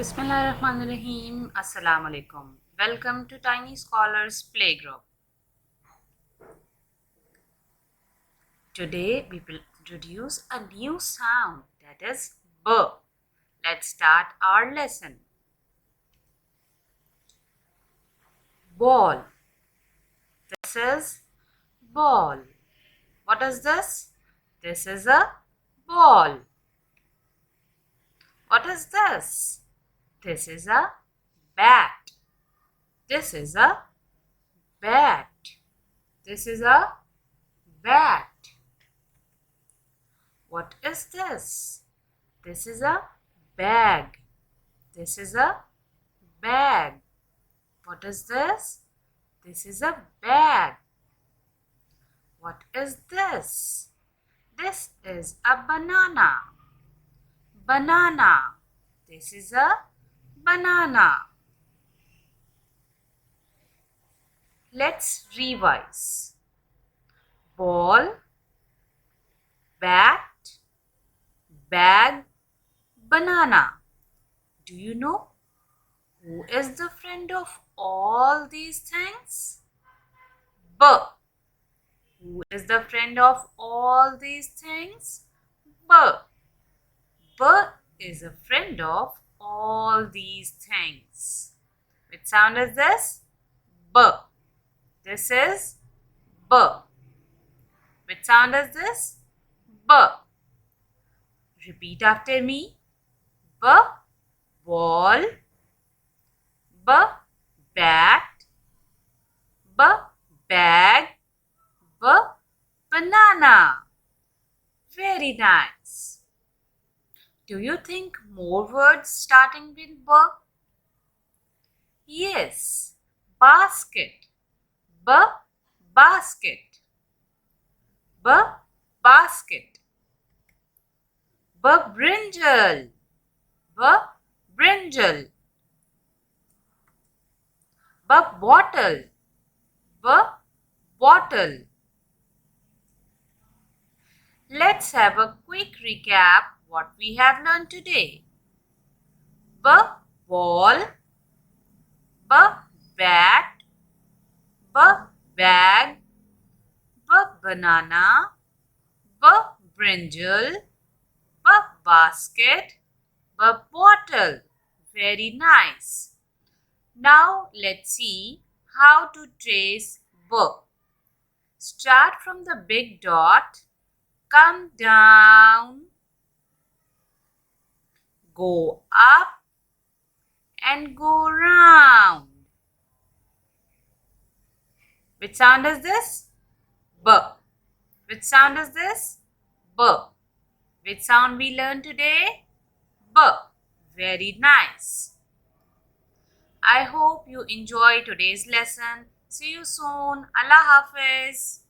Bismillahirrahmanirrahim. Assalamu alaikum. Welcome to Tiny Scholars Playgroup. Today we will introduce a new sound, that is B. Let's start our lesson. Ball. This is ball. What is this? This is a ball. What is this? This is a bat. This is a bat. This is a bat. What is this? This is a bag. This is a bag. What is this? This is a bag. What is this? This is a banana. Banana. This is a banana. Let's revise. Ball, bat, bag, banana. Do you know who is the friend of all these things? B. Who is the friend of all these things? B. B is a friend of all these things. Which sound is this? B. This is B. Which sound is this? B. Repeat after me. B. Ball. B. Bat. B. Bag. B. Banana. Very nice. Do you think more words starting with B? Yes. Basket. B. Basket. B. Basket. B. Brinjal. B. Brinjal. B. Bottle. B. Bottle. Let's have a quick recap what we have learned today. B. Ball. B. Bat. B. Bag. B. Banana. B. Brinjal. B. Basket. B. Bottle. Very nice. Now let's see how to trace B. Start from the big dot. Come down. Go up and go round. Which sound is this? B. Which sound is this? B. Which sound we learned today? B. Very nice. I hope you enjoy today's lesson. See you soon. Allah Hafiz.